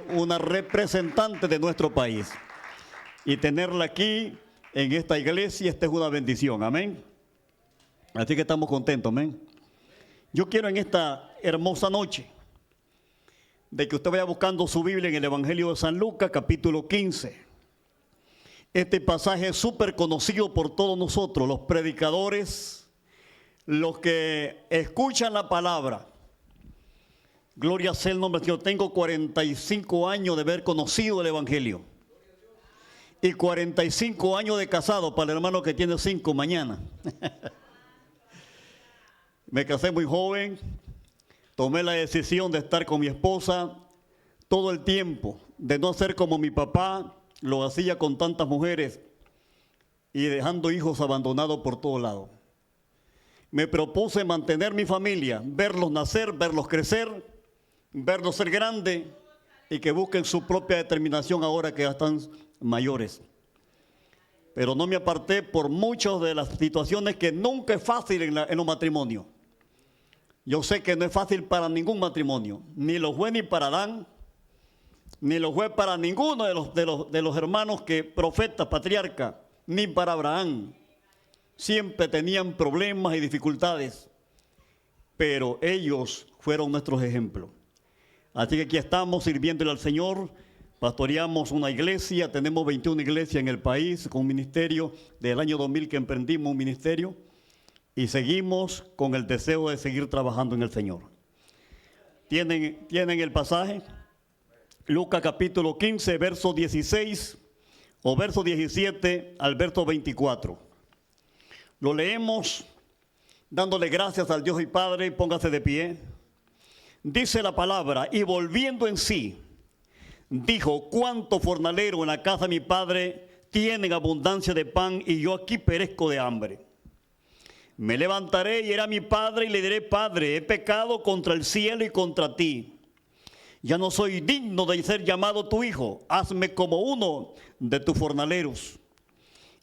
Una representante de nuestro país y tenerla aquí en esta iglesia, esta es una bendición, amén. Así que estamos contentos, amén. Yo quiero en esta hermosa noche de que usted vaya buscando su Biblia en el Evangelio de San Lucas, capítulo 15. Este pasaje es súper conocido por todos nosotros, los predicadores, los que escuchan la palabra. Gloria sea el nombre del Señor. Tengo 45 años de haber conocido el Evangelio. Y 45 años de casado para el hermano que tiene 5 mañana. Me casé muy joven. Tomé la decisión de estar con mi esposa todo el tiempo. De no ser como mi papá lo hacía con tantas mujeres. Y dejando hijos abandonados por todos lados. Me propuse mantener mi familia. Verlos nacer, verlos crecer. Verlos ser grandes y que busquen su propia determinación ahora que ya están mayores. Pero no me aparté por muchas de las situaciones que nunca es fácil en los matrimonios. Yo sé que no es fácil para ningún matrimonio, ni lo fue ni para Adán, ni lo fue para ninguno de los hermanos que profetas, patriarcas, ni para Abraham. Siempre tenían problemas y dificultades, pero ellos fueron nuestros ejemplos. Así que aquí estamos sirviéndole al Señor, pastoreamos una iglesia, tenemos 21 iglesias en el país, con un ministerio del año 2000 que emprendimos un ministerio y seguimos con el deseo de seguir trabajando en el Señor. ¿Tienen el pasaje? Lucas capítulo 15, verso 16 o verso 17 al verso 24. Lo leemos dándole gracias al Dios y Padre, póngase de pie. Dice la palabra, y volviendo en sí, dijo, ¿cuántos fornaleros en la casa de mi padre tienen abundancia de pan y yo aquí perezco de hambre? Me levantaré y iré a mi padre y le diré, Padre, he pecado contra el cielo y contra ti. Ya no soy digno de ser llamado tu hijo, hazme como uno de tus fornaleros.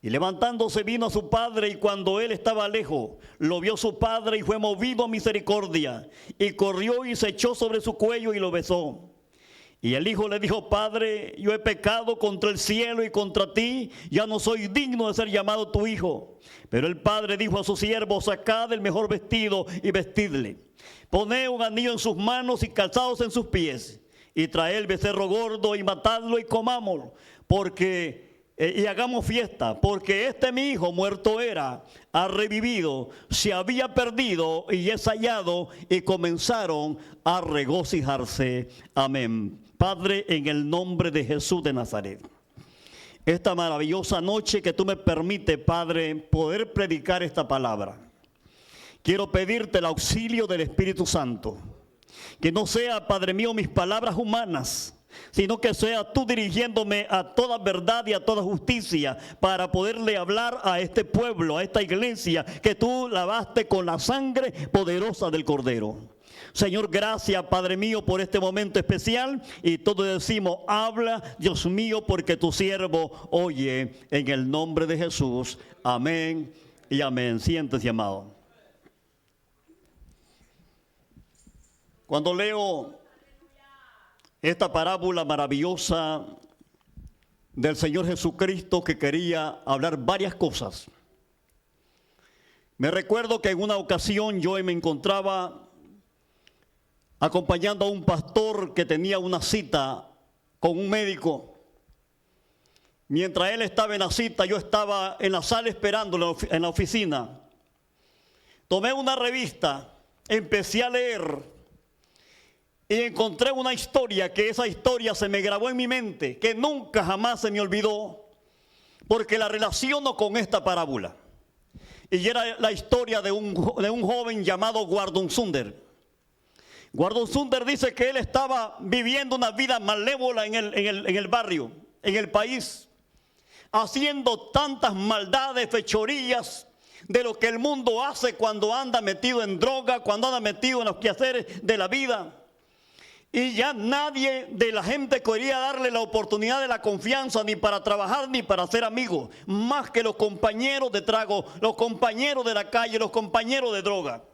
Y levantándose vino a su padre, y cuando él estaba lejos, lo vio su padre y fue movido a misericordia, y corrió y se echó sobre su cuello y lo besó. Y el hijo le dijo, Padre, yo he pecado contra el cielo y contra ti, ya no soy digno de ser llamado tu hijo. Pero el padre dijo a sus siervos, sacad el mejor vestido y vestidle. Poned un anillo en sus manos y calzados en sus pies, y traed el becerro gordo y matadlo y comámoslo, y hagamos fiesta, porque mi hijo muerto era, ha revivido, se había perdido y es hallado, y comenzaron a regocijarse. Amén. Padre, en el nombre de Jesús de Nazaret, esta maravillosa noche que tú me permites, Padre, poder predicar esta palabra, quiero pedirte el auxilio del Espíritu Santo, que no sea, Padre mío, mis palabras humanas, sino que sea tú dirigiéndome a toda verdad y a toda justicia para poderle hablar a este pueblo, a esta iglesia que tú lavaste con la sangre poderosa del Cordero. Señor, gracias, Padre mío, por este momento especial, y todos decimos, habla, Dios mío, porque tu siervo oye, en el nombre de Jesús. Amén y amén. Siéntese, amado. Cuando leo esta parábola maravillosa del Señor Jesucristo, que quería hablar varias cosas, me recuerdo que en una ocasión yo me encontraba acompañando a un pastor que tenía una cita con un médico. Mientras él estaba en la cita, yo estaba en la sala esperándolo en la oficina. Tomé una revista, empecé a leer y encontré una historia, que esa historia se me grabó en mi mente, que nunca jamás se me olvidó, porque la relaciono con esta parábola. Y era la historia de un joven llamado Gordon Sundder. Gordon Sundder dice que él estaba viviendo una vida malévola en el barrio, en el país, haciendo tantas maldades, fechorías, de lo que el mundo hace cuando anda metido en droga, cuando anda metido en los quehaceres de la vida. Y ya nadie de la gente quería darle la oportunidad de la confianza, ni para trabajar ni para ser amigos, más que los compañeros de trago, los compañeros de la calle, los compañeros de droga.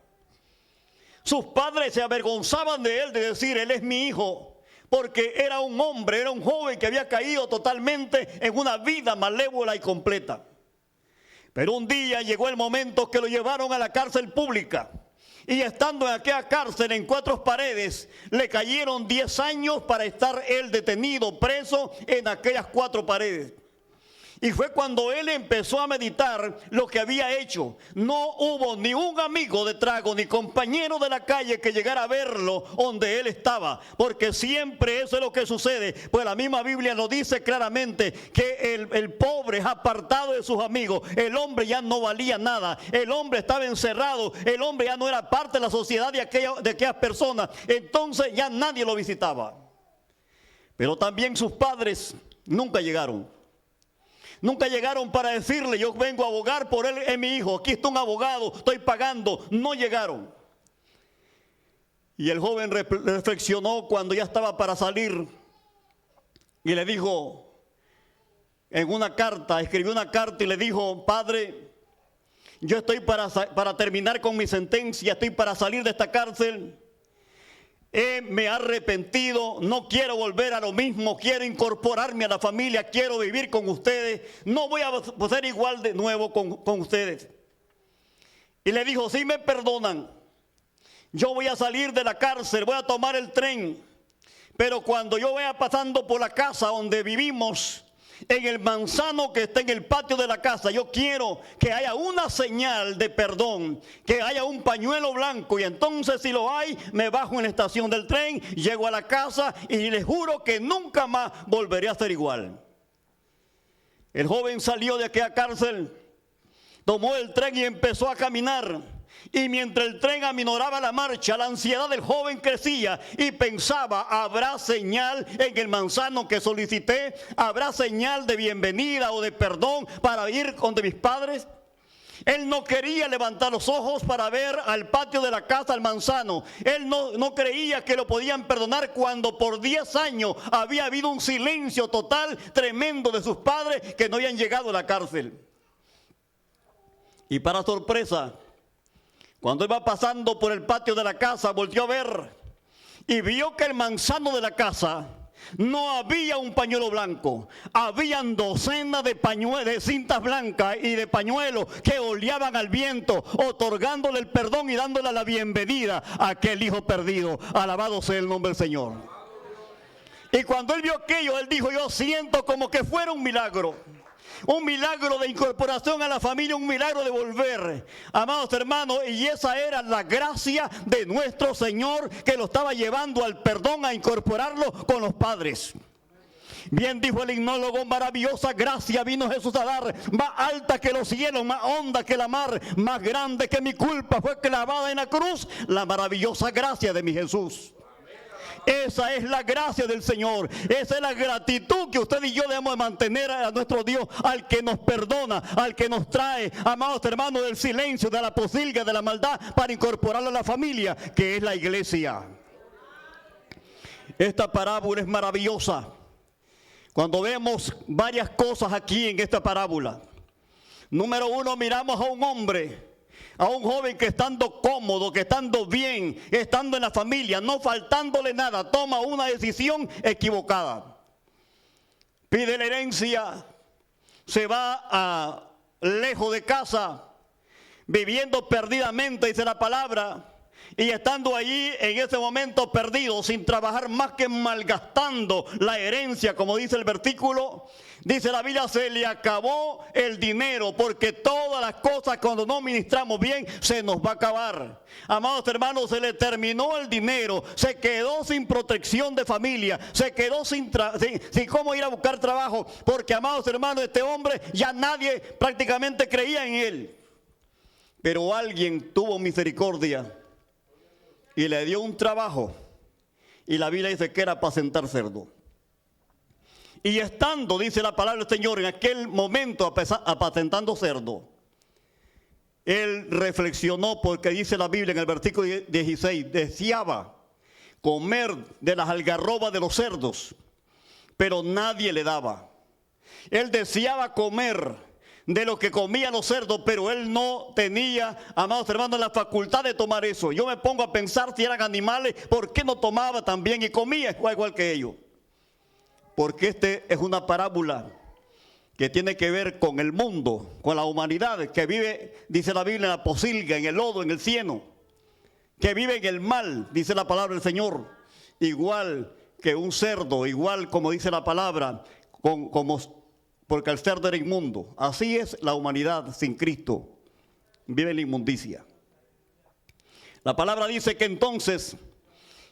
Sus padres se avergonzaban de él, de decir, él es mi hijo, porque era un hombre, era un joven que había caído totalmente en una vida malévola y completa. Pero un día llegó el momento que lo llevaron a la cárcel pública. Y estando en aquella cárcel en 4 paredes, le cayeron 10 años para estar él detenido, preso en aquellas 4 paredes. Y fue cuando él empezó a meditar lo que había hecho. No hubo ni un amigo de trago, ni compañero de la calle que llegara a verlo donde él estaba. Porque siempre eso es lo que sucede. Pues la misma Biblia nos dice claramente que el pobre es apartado de sus amigos. El hombre ya no valía nada. El hombre estaba encerrado. El hombre ya no era parte de la sociedad de aquellas personas. Entonces ya nadie lo visitaba. Pero también sus padres nunca llegaron. Nunca llegaron para decirle: yo vengo a abogar por él, es mi hijo, aquí está un abogado, estoy pagando. No llegaron. Y el joven reflexionó cuando ya estaba para salir y le dijo en una carta, escribió una carta y le dijo: padre, yo estoy para terminar con mi sentencia, estoy para salir de esta cárcel. Me he arrepentido, no quiero volver a lo mismo, quiero incorporarme a la familia, quiero vivir con ustedes, no voy a ser igual de nuevo con ustedes. Y le dijo: si me perdonan, yo voy a salir de la cárcel, voy a tomar el tren, pero cuando yo vaya pasando por la casa donde vivimos, en el manzano que está en el patio de la casa, yo quiero que haya una señal de perdón, que haya un pañuelo blanco, y entonces si lo hay, me bajo en la estación del tren, llego a la casa y les juro que nunca más volveré a ser igual. El joven salió de aquella cárcel, tomó el tren y empezó a caminar. Y mientras el tren aminoraba la marcha, la ansiedad del joven crecía y pensaba: ¿habrá señal en el manzano que solicité? ¿Habrá señal de bienvenida o de perdón para ir donde mis padres? Él no quería levantar los ojos para ver al patio de la casa, al manzano. Él no creía que lo podían perdonar cuando por 10 años había habido un silencio total, tremendo, de sus padres que no habían llegado a la cárcel. Y para sorpresa, cuando iba pasando por el patio de la casa, volteó a ver y vio que el manzano de la casa no había un pañuelo blanco. Habían docenas de cintas blancas y de pañuelos que oleaban al viento, otorgándole el perdón y dándole la bienvenida a aquel hijo perdido. Alabado sea el nombre del Señor. Y cuando él vio aquello, él dijo: yo siento como que fuera un milagro. Un milagro de incorporación a la familia, un milagro de volver, amados hermanos. Y esa era la gracia de nuestro Señor, que lo estaba llevando al perdón, a incorporarlo con los padres. Bien dijo el himnólogo: maravillosa gracia vino Jesús a dar, más alta que los cielos, más honda que la mar, más grande que mi culpa fue clavada en la cruz, la maravillosa gracia de mi Jesús. Esa es la gracia del Señor. Esa es la gratitud que usted y yo debemos de mantener a nuestro Dios, al que nos perdona, al que nos trae, amados hermanos, del silencio, de la posilga, de la maldad, para incorporarlo a la familia, que es la iglesia. Esta parábola es maravillosa. Cuando vemos varias cosas aquí en esta parábola. Número 1, miramos a un hombre, a un joven que, estando cómodo, que estando bien, estando en la familia, no faltándole nada, toma una decisión equivocada. Pide la herencia, se va lejos de casa, viviendo perdidamente, dice la palabra, y estando allí en ese momento perdido, sin trabajar más que malgastando la herencia, como dice el versículo. Dice la Biblia: se le acabó el dinero, porque todas las cosas, cuando no ministramos bien, se nos va a acabar. Amados hermanos, se le terminó el dinero, se quedó sin protección de familia, se quedó sin cómo ir a buscar trabajo, porque, amados hermanos, este hombre ya nadie prácticamente creía en él. Pero alguien tuvo misericordia y le dio un trabajo, y la Biblia dice que era apacentar cerdo. Y estando, dice la palabra del Señor, en aquel momento apacentando cerdo, él reflexionó, porque dice la Biblia en el versículo 16, deseaba comer de las algarrobas de los cerdos, pero nadie le daba. Él deseaba comer de lo que comían los cerdos, pero él no tenía, amados hermanos, la facultad de tomar eso. Yo me pongo a pensar, si eran animales, ¿por qué no tomaba también y comía igual que ellos? Porque este es una parábola que tiene que ver con el mundo, con la humanidad, que vive, dice la Biblia, en la posilga, en el lodo, en el cieno, que vive en el mal, dice la palabra del Señor, igual que un cerdo, igual como dice la palabra, porque el cerdo era inmundo. Así es la humanidad sin Cristo, vive en la inmundicia. La palabra dice que entonces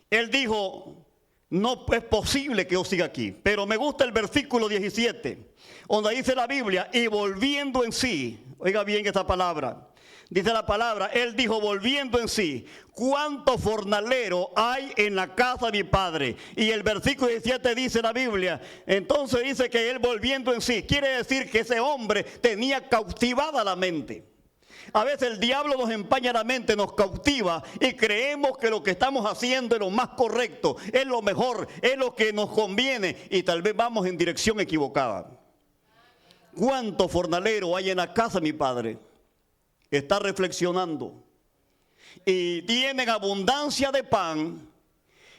él dijo: no es posible que yo siga aquí. Pero me gusta el versículo 17, donde dice la Biblia, y volviendo en sí, oiga bien esta palabra, dice la palabra, él dijo volviendo en sí, ¿cuánto fornalero hay en la casa de mi padre? Y el versículo 17 dice la Biblia, entonces dice que él volviendo en sí, quiere decir que ese hombre tenía cautivada la mente. A veces el diablo nos empaña la mente, nos cautiva y creemos que lo que estamos haciendo es lo más correcto, es lo mejor, es lo que nos conviene y tal vez vamos en dirección equivocada. ¿Cuánto fornalero hay en la casa de mi padre? Está reflexionando y tienen abundancia de pan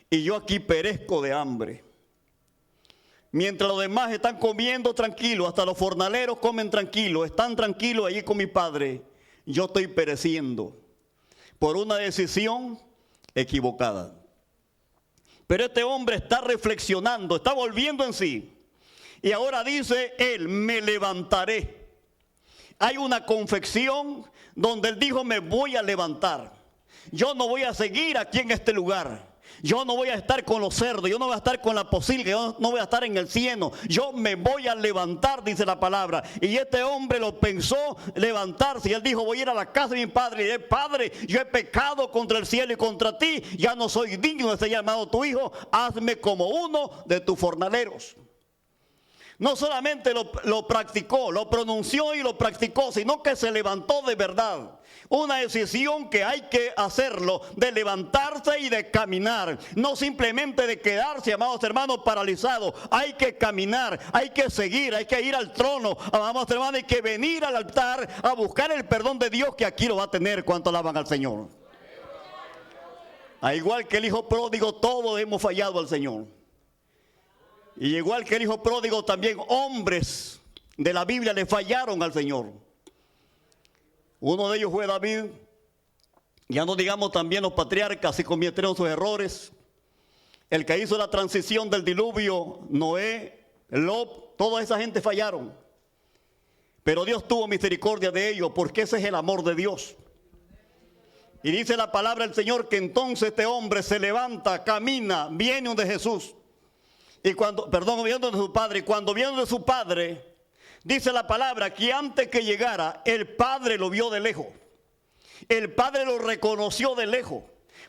y yo aquí perezco de hambre. Mientras los demás están comiendo tranquilos, hasta los fornaleros comen tranquilos, están tranquilos allí con mi padre. Yo estoy pereciendo por una decisión equivocada. Pero este hombre está reflexionando, está volviendo en sí. Y ahora dice él, me levantaré. Hay una confesión donde él dijo, me voy a levantar. Yo no voy a seguir aquí en este lugar. Yo no voy a estar con los cerdos, yo no voy a estar con la posilga, yo no voy a estar en el cieno. Yo me voy a levantar, dice la palabra. Y este hombre lo pensó levantarse. Y él dijo, voy a ir a la casa de mi padre. Y él, Padre, yo he pecado contra el cielo y contra ti. Ya no soy digno de ser llamado tu hijo. Hazme como uno de tus fornaleros. No solamente lo practicó, lo pronunció y lo practicó, sino que se levantó de verdad. Una decisión que hay que hacerlo, de levantarse y de caminar. No simplemente de quedarse, amados hermanos, paralizados. Hay que caminar, hay que seguir, hay que ir al trono, amados hermanos, hay que venir al altar a buscar el perdón de Dios, que aquí lo va a tener cuanto alaban al Señor. Al igual que el hijo pródigo, todos hemos fallado al Señor. Y igual que el hijo pródigo, también hombres de la Biblia le fallaron al Señor. Uno de ellos fue David. Ya no digamos también los patriarcas, y cometieron sus errores. El que hizo la transición del diluvio, Noé, Lot, toda esa gente fallaron. Pero Dios tuvo misericordia de ellos, porque ese es el amor de Dios. Y dice la palabra del Señor que entonces este hombre se levanta, camina, viene donde Jesús. Y viene de su padre. Y cuando viene de su padre, dice la palabra que antes que llegara, el padre lo vio de lejos. El padre lo reconoció de lejos.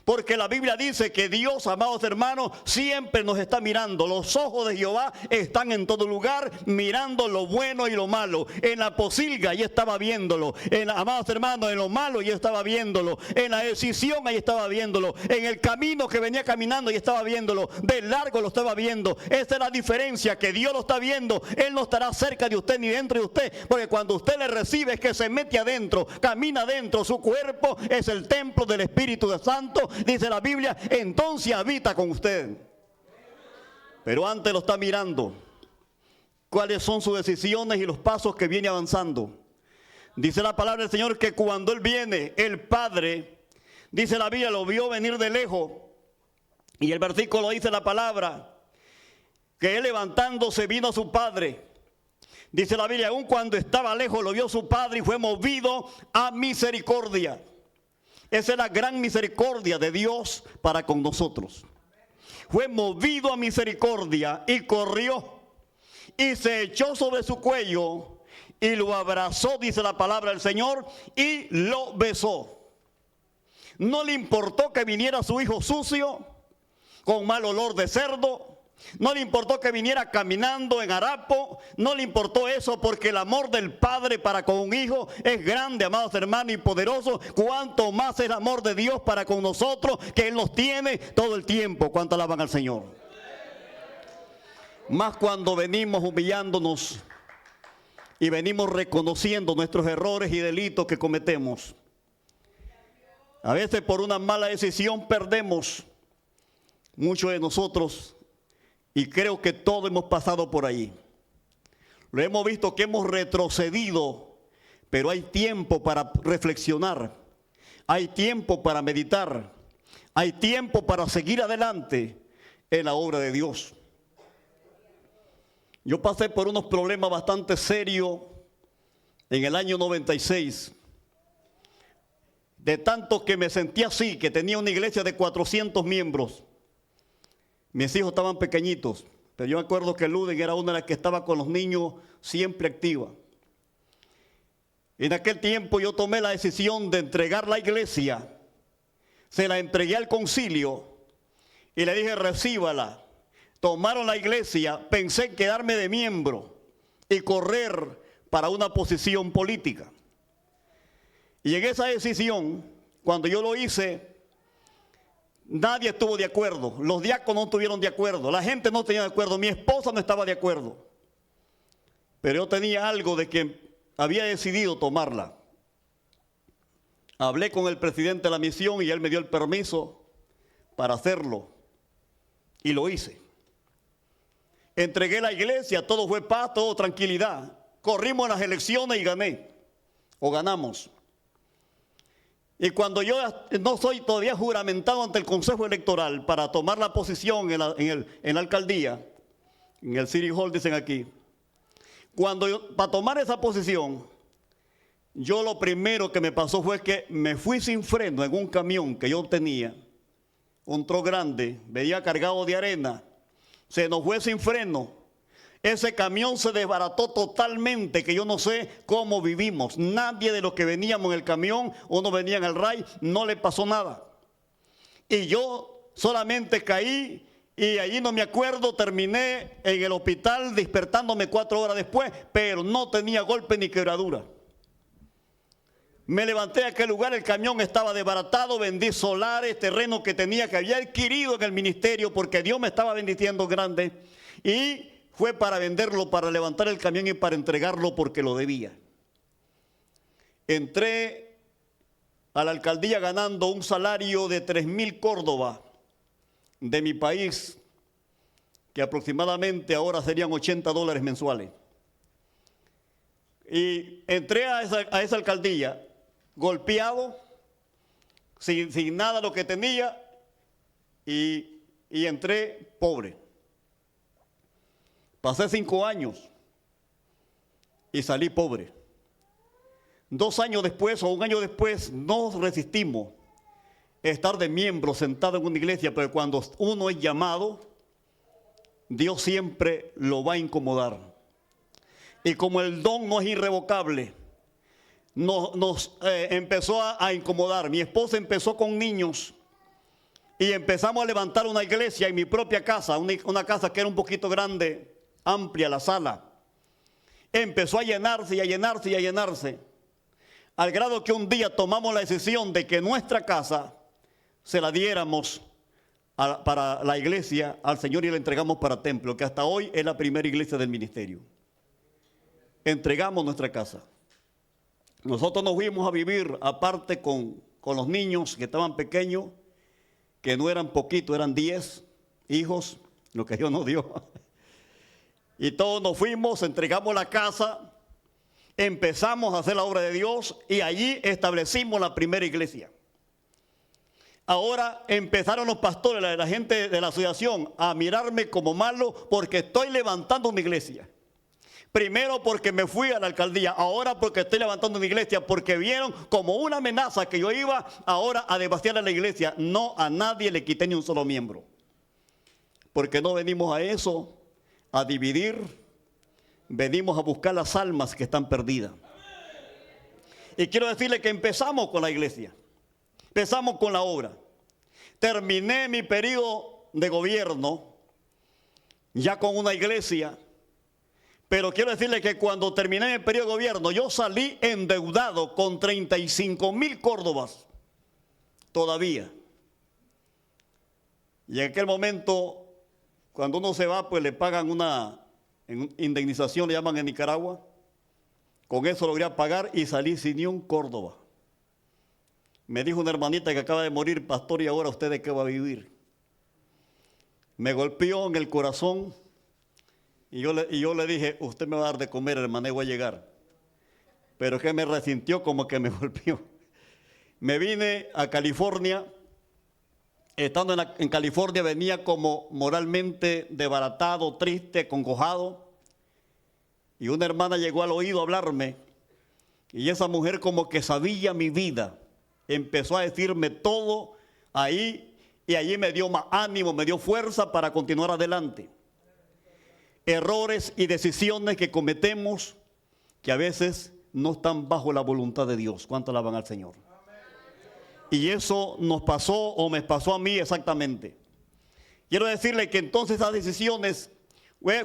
Porque la Biblia dice que Dios, amados hermanos, siempre nos está mirando. Los ojos de Jehová están en todo lugar, mirando lo bueno y lo malo. En la posilga, ahí estaba viéndolo. Amados hermanos, en lo malo, ahí estaba viéndolo. En la decisión, ahí estaba viéndolo. En el camino que venía caminando, ahí estaba viéndolo. De largo lo estaba viendo. Esa es la diferencia, que Dios lo está viendo. Él no estará cerca de usted ni dentro de usted. Porque cuando usted le recibe, es que se mete adentro, camina adentro. Su cuerpo es el templo del Espíritu Santo. Dice la Biblia, entonces habita con usted. Pero antes lo está mirando. ¿Cuáles son sus decisiones y los pasos que viene avanzando? Dice la palabra del Señor que cuando él viene, el Padre, dice la Biblia, lo vio venir de lejos. Y el versículo dice la palabra, que él levantándose vino a su Padre. Dice la Biblia, aun cuando estaba lejos lo vio su Padre y fue movido a misericordia. Esa es la gran misericordia de Dios para con nosotros. Fue movido a misericordia y corrió y se echó sobre su cuello y lo abrazó, dice la palabra del Señor, y lo besó. No le importó que viniera su hijo sucio, con mal olor de cerdo. No le importó que viniera caminando en harapo. No le importó eso, porque el amor del Padre para con un hijo es grande, amados hermanos, y poderoso. Cuanto más es el amor de Dios para con nosotros, que Él nos tiene todo el tiempo. Cuánto alaban al Señor. Más cuando venimos humillándonos y venimos reconociendo nuestros errores y delitos que cometemos. A veces por una mala decisión perdemos muchos de nosotros y creo que todos hemos pasado por ahí. Lo hemos visto que hemos retrocedido, pero hay tiempo para reflexionar, hay tiempo para meditar, hay tiempo para seguir adelante en la obra de Dios. Yo pasé por unos problemas bastante serios en el año 96. De tanto que me sentí así, que tenía una iglesia de 400 miembros. Mis hijos estaban pequeñitos, pero yo me acuerdo que Luden era una de las que estaba con los niños siempre activa. En aquel tiempo yo tomé la decisión de entregar la iglesia. Se la entregué al concilio y le dije, recíbala. Tomaron la iglesia, pensé en quedarme de miembro y correr para una posición política. Y en esa decisión, cuando yo lo hice, nadie estuvo de acuerdo. Los diáconos no estuvieron de acuerdo, la gente no tenía de acuerdo, mi esposa no estaba de acuerdo. Pero yo tenía algo de que había decidido tomarla. Hablé con el presidente de la misión y él me dio el permiso para hacerlo. Y lo hice. Entregué la iglesia, todo fue paz, todo tranquilidad. Corrimos las elecciones y gané, o ganamos. Y cuando yo no soy todavía juramentado ante el Consejo Electoral para tomar la posición en la alcaldía, en el City Hall dicen aquí, para tomar esa posición, yo lo primero que me pasó fue que me fui sin freno en un camión que yo tenía, un tro grande, venía cargado de arena, se nos fue sin freno. Ese camión se desbarató totalmente, que yo no sé cómo vivimos. Nadie de los que veníamos en el camión, uno venía en el RAI, no le pasó nada. Y yo solamente caí y allí no me acuerdo, terminé en el hospital despertándome 4 horas después, pero no tenía golpe ni quebradura. Me levanté a aquel lugar, el camión estaba desbaratado, vendí solares, terreno que tenía, que había adquirido en el ministerio porque Dios me estaba bendiciendo grande. Y fue para venderlo, para levantar el camión y para entregarlo porque lo debía. Entré a la alcaldía ganando un salario de 3,000 córdobas de mi país, que aproximadamente ahora serían $80 mensuales. Y entré a esa alcaldía golpeado, sin nada lo que tenía, y entré pobre. Pasé 5 años y salí pobre. 2 años después o 1 año después no resistimos estar de miembro sentado en una iglesia, pero cuando uno es llamado, Dios siempre lo va a incomodar. Y como el don no es irrevocable, nos empezó a incomodar. Mi esposa empezó con niños y empezamos a levantar una iglesia en mi propia casa, una casa que era un poquito grande, amplia la sala. Empezó a llenarse y a llenarse y a llenarse, al grado que un día tomamos la decisión de que nuestra casa se la diéramos para la iglesia al Señor y la entregamos para templo, que hasta hoy es la primera iglesia del ministerio. Entregamos nuestra casa. Nosotros nos fuimos a vivir aparte con los niños que estaban pequeños, que no eran poquitos, eran 10 hijos, lo que Dios nos dio. Y todos nos fuimos, entregamos la casa, empezamos a hacer la obra de Dios y allí establecimos la primera iglesia. Ahora empezaron los pastores, la gente de la asociación, a mirarme como malo porque estoy levantando una iglesia. Primero porque me fui a la alcaldía, ahora porque estoy levantando una iglesia, porque vieron como una amenaza que yo iba ahora a devastar a la iglesia. No, a nadie le quité ni un solo miembro. Porque no venimos a eso, a dividir, venimos a buscar las almas que están perdidas. Y quiero decirle que empezamos con la iglesia, empezamos con la obra. Terminé mi periodo de gobierno ya con una iglesia, pero quiero decirle que cuando terminé mi periodo de gobierno yo salí endeudado con 35,000 córdobas todavía. Y en aquel momento, cuando uno se va, pues le pagan una indemnización, le llaman en Nicaragua, Con eso logré pagar y salí sin ni un Córdoba. Me dijo una hermanita que acaba de morir: pastor, ¿y ahora usted de qué va a vivir? Me golpeó en el corazón y yo le dije: usted me va a dar de comer, hermana, y voy a llegar. Pero que me resintió, como que me golpeó. Me vine a California. Estando en California venía como moralmente desbaratado, triste, acongojado. Y una hermana llegó al oído a hablarme. Y esa mujer, como que sabía mi vida, empezó a decirme todo ahí. Y allí me dio más ánimo, me dio fuerza para continuar adelante. Errores y decisiones que cometemos que a veces no están bajo la voluntad de Dios. ¿Cuánto alaban al Señor? Y eso nos pasó, o me pasó a mí exactamente. Quiero decirle que entonces esas decisiones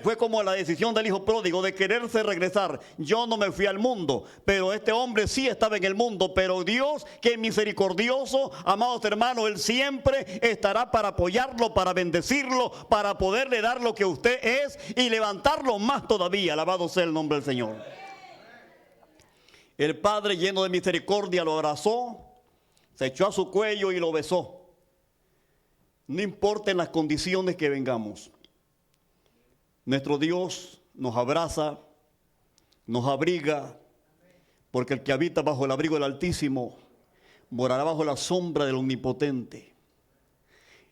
fue como la decisión del hijo pródigo de quererse regresar. Yo no me fui al mundo, pero este hombre sí estaba en el mundo. Pero Dios, que es misericordioso, amados hermanos, Él siempre estará para apoyarlo, para bendecirlo, para poderle dar lo que usted es y levantarlo más todavía. Alabado sea el nombre del Señor. El Padre, lleno de misericordia, lo abrazó, se echó a su cuello y lo besó. No importa en las condiciones que vengamos, nuestro Dios nos abraza, nos abriga, porque el que habita bajo el abrigo del Altísimo morará bajo la sombra del Omnipotente.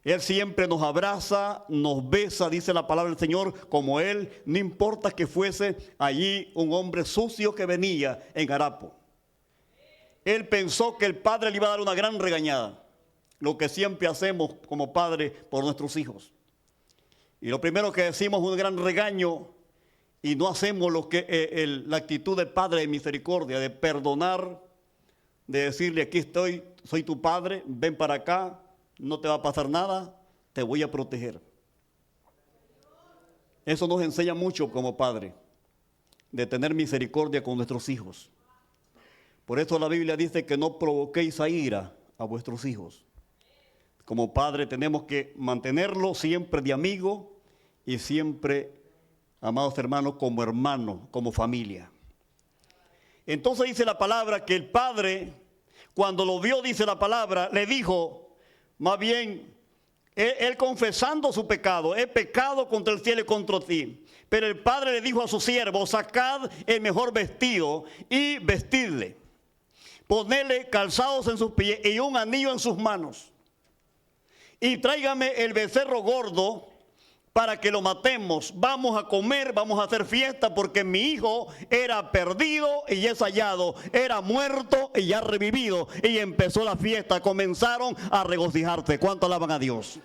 Él siempre nos abraza, nos besa, dice la palabra del Señor, como Él, no importa que fuese allí un hombre sucio que venía en harapo. Él pensó que el padre le iba a dar una gran regañada, lo que siempre hacemos como padre por nuestros hijos. Y lo primero que decimos es un gran regaño y no hacemos lo que la actitud del Padre de misericordia, de perdonar, de decirle: aquí estoy, soy tu padre, ven para acá, no te va a pasar nada, te voy a proteger. Eso nos enseña mucho como padre, de tener misericordia con nuestros hijos. Por eso la Biblia dice que no provoquéis a ira a vuestros hijos. Como padre tenemos que mantenerlo siempre de amigo y siempre, amados hermanos, como hermano, como familia. Entonces dice la palabra que el padre, cuando lo vio, dice la palabra, le dijo, más bien, él confesando su pecado: he pecado contra el cielo y contra ti. Pero el padre le dijo a su siervo: sacad el mejor vestido y vestidle, ponedle calzados en sus pies y un anillo en sus manos. Y tráigame el becerro gordo para que lo matemos. Vamos a comer, vamos a hacer fiesta, porque mi hijo era perdido y es hallado, era muerto y ya revivido. Y empezó la fiesta, comenzaron a regocijarse. ¿Cuánto alaban a Dios?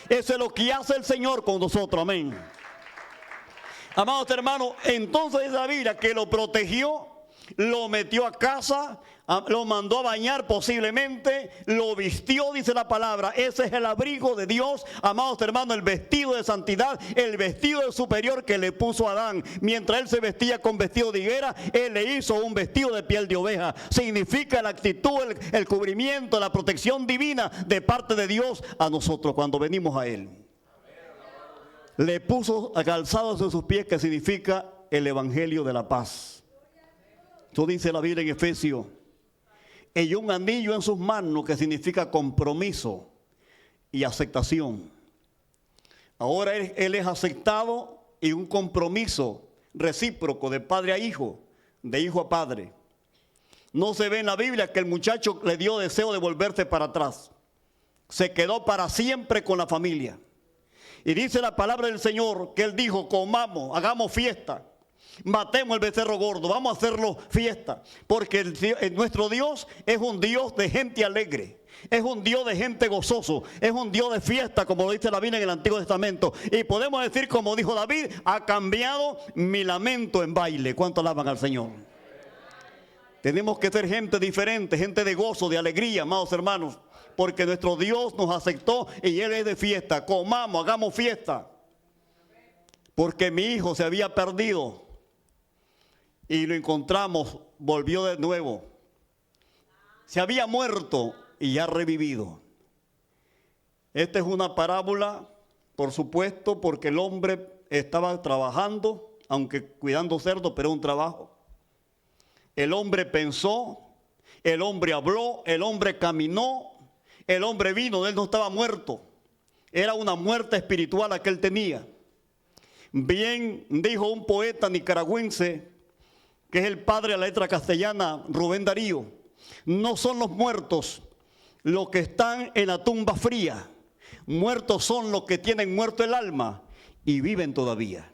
Eso es lo que hace el Señor con nosotros, amén. Amados hermanos, entonces esa Biblia que lo protegió, lo metió a casa, lo mandó a bañar posiblemente, lo vistió, dice la palabra. Ese es el abrigo de Dios, amados hermanos, el vestido de santidad, el vestido del superior que le puso a Adán. Mientras él se vestía con vestido de higuera, él le hizo un vestido de piel de oveja. Significa la actitud, el cubrimiento, la protección divina de parte de Dios a nosotros cuando venimos a Él. Le puso calzados en sus pies, que significa el evangelio de la paz. Esto dice la Biblia en Efesios. Y un anillo en sus manos, que significa compromiso y aceptación. Ahora él es aceptado, y un compromiso recíproco de padre a hijo, de hijo a padre. No se ve en la Biblia que el muchacho le dio deseo de volverse para atrás. Se quedó para siempre con la familia. Y dice la palabra del Señor que él dijo: comamos, hagamos fiesta, matemos el becerro gordo, vamos a hacerlo fiesta, porque nuestro Dios es un Dios de gente alegre, es un Dios de gente gozoso, es un Dios de fiesta, como lo dice la Biblia en el Antiguo Testamento. Y podemos decir, como dijo David: ha cambiado mi lamento en baile. ¿Cuánto alaban al Señor? Tenemos que ser gente diferente, gente de gozo, de alegría, amados hermanos, porque nuestro Dios nos aceptó y Él es de fiesta. Comamos, hagamos fiesta, porque mi hijo se había perdido y lo encontramos, volvió de nuevo. Se había muerto y ya revivido. Esta es una parábola, por supuesto, porque el hombre estaba trabajando, aunque cuidando cerdos, pero un trabajo. El hombre pensó, el hombre habló, el hombre caminó, el hombre vino, él no estaba muerto. Era una muerte espiritual la que él tenía. Bien dijo un poeta nicaragüense, que es el padre de la letra castellana, Rubén Darío: no son los muertos los que están en la tumba fría, muertos son los que tienen muerto el alma y viven todavía.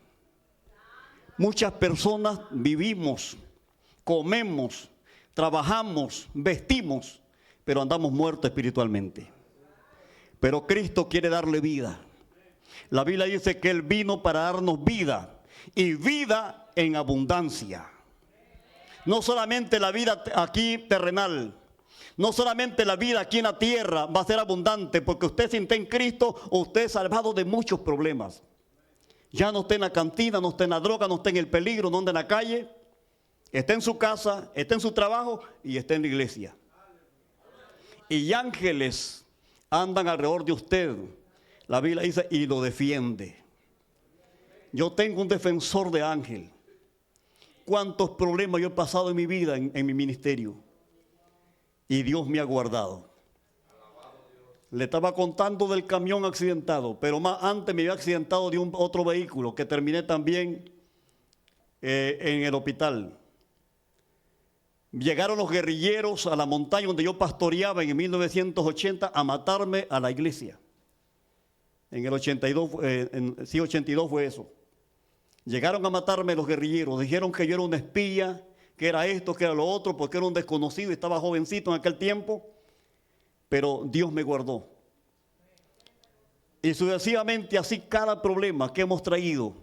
Muchas personas vivimos, comemos, trabajamos, vestimos, pero andamos muertos espiritualmente. Pero Cristo quiere darle vida. La Biblia dice que Él vino para darnos vida, y vida en abundancia. No solamente la vida aquí terrenal, no solamente la vida aquí en la tierra va a ser abundante, porque usted, si está en Cristo, usted es salvado de muchos problemas. Ya no está en la cantina, no está en la droga, no está en el peligro, no anda en la calle. Está en su casa, está en su trabajo y está en la iglesia. Y ángeles andan alrededor de usted. La Biblia dice, y lo defiende. Yo tengo un defensor de ángel. ¿Cuántos problemas yo he pasado en mi vida, en mi ministerio? Y Dios me ha guardado. Le estaba contando del camión accidentado, pero más antes me había accidentado de otro vehículo, que terminé también en el hospital. Llegaron los guerrilleros a la montaña donde yo pastoreaba en 1980 a matarme a la iglesia. En el 82, 82 fue eso. Llegaron a matarme los guerrilleros, dijeron que yo era un espía, que era esto, que era lo otro, porque era un desconocido y estaba jovencito en aquel tiempo. Pero Dios me guardó. Y sucesivamente así cada problema que hemos traído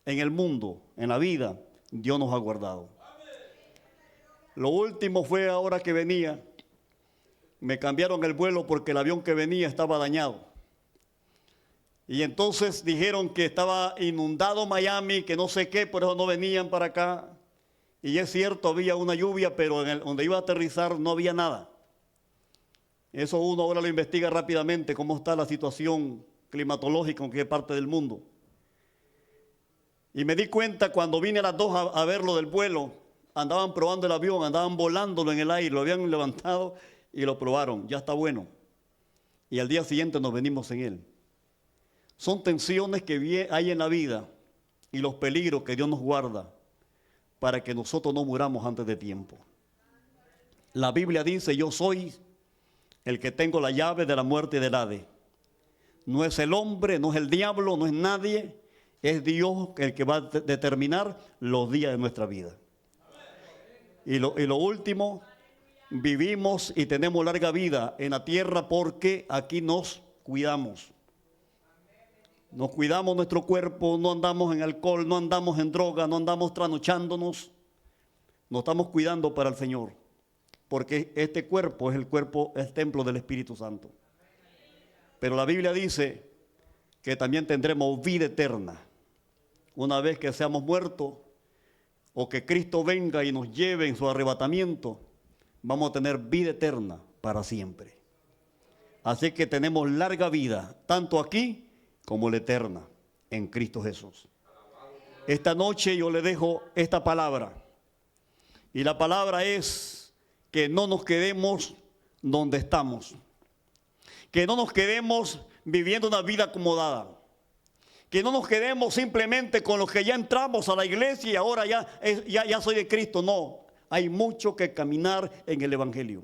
en el mundo, en la vida, Dios nos ha guardado. Lo último fue ahora que venía, me cambiaron el vuelo porque el avión que venía estaba dañado. Y entonces dijeron que estaba inundado Miami, que no sé qué, por eso no venían para acá. Y es cierto, había una lluvia, pero donde iba a aterrizar no había nada. Eso uno ahora lo investiga rápidamente, cómo está la situación climatológica en qué parte del mundo. Y me di cuenta cuando vine a las 2 a ver lo del vuelo, andaban probando el avión, andaban volándolo en el aire, lo habían levantado y lo probaron, ya está bueno. Y al día siguiente nos venimos en él. Son tensiones que hay en la vida y los peligros que Dios nos guarda para que nosotros no muramos antes de tiempo. La Biblia dice, yo soy el que tengo la llave de la muerte y del Hades. No es el hombre, no es el diablo, no es nadie, es Dios el que va a determinar los días de nuestra vida. Y lo último, vivimos y tenemos larga vida en la tierra porque aquí nos cuidamos. Nos cuidamos nuestro cuerpo, no andamos en alcohol, no andamos en droga, no andamos trasnochándonos. Nos estamos cuidando para el Señor, porque este cuerpo es el templo del Espíritu Santo. Pero la Biblia dice que también tendremos vida eterna. Una vez que seamos muertos o que Cristo venga y nos lleve en su arrebatamiento, vamos a tener vida eterna para siempre. Así que tenemos larga vida, tanto aquí como la eterna, en Cristo Jesús. Esta noche yo le dejo esta palabra. Y la palabra es que no nos quedemos donde estamos. Que no nos quedemos viviendo una vida acomodada. Que no nos quedemos simplemente con los que ya entramos a la iglesia y ahora ya soy de Cristo. No, hay mucho que caminar en el Evangelio.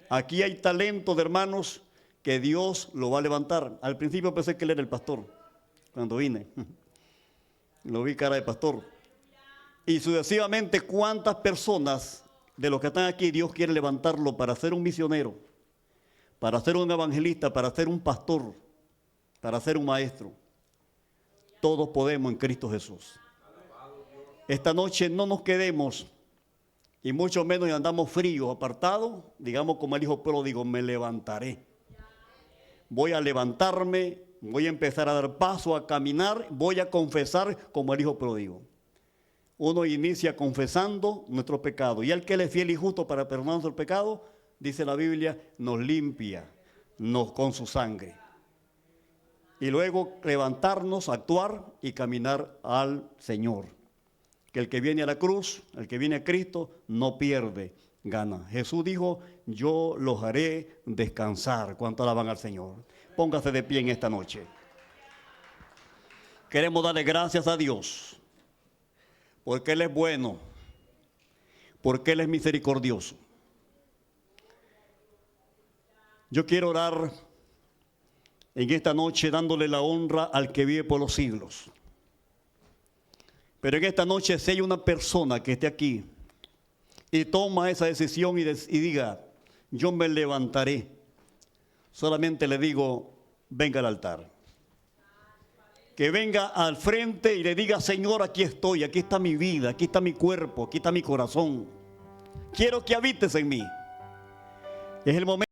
Aquí hay talento de hermanos que Dios lo va a levantar. Al principio pensé que él era el pastor, cuando vine. Lo vi cara de pastor. Y sucesivamente, ¿cuántas personas de los que están aquí Dios quiere levantarlo para ser un misionero, para ser un evangelista, para ser un pastor, para ser un maestro? Todos podemos en Cristo Jesús. Esta noche no nos quedemos, y mucho menos andamos fríos, apartados, digamos como el hijo pródigo, me levantaré. Voy a levantarme, voy a empezar a dar paso, a caminar, voy a confesar como el hijo pródigo. Uno inicia confesando nuestro pecado, y el que Él es fiel y justo para perdonar nuestro pecado, dice la Biblia, nos limpia con su sangre. Y luego levantarnos, actuar y caminar al Señor. que el que viene a la cruz, el que viene a Cristo, no pierde, gana. Jesús dijo, yo los haré descansar. ¿Cuánto alaban al Señor? Póngase de pie en esta noche. Queremos darle gracias a Dios, porque Él es bueno, porque Él es misericordioso. Yo quiero orar en esta noche dándole la honra al que vive por los siglos. Pero en esta noche, si hay una persona que esté aquí y toma esa decisión y diga, yo me levantaré, solamente le digo, venga al altar. Que venga al frente y le diga, Señor, aquí estoy, aquí está mi vida, aquí está mi cuerpo, aquí está mi corazón. Quiero que habites en mí. Es el momento.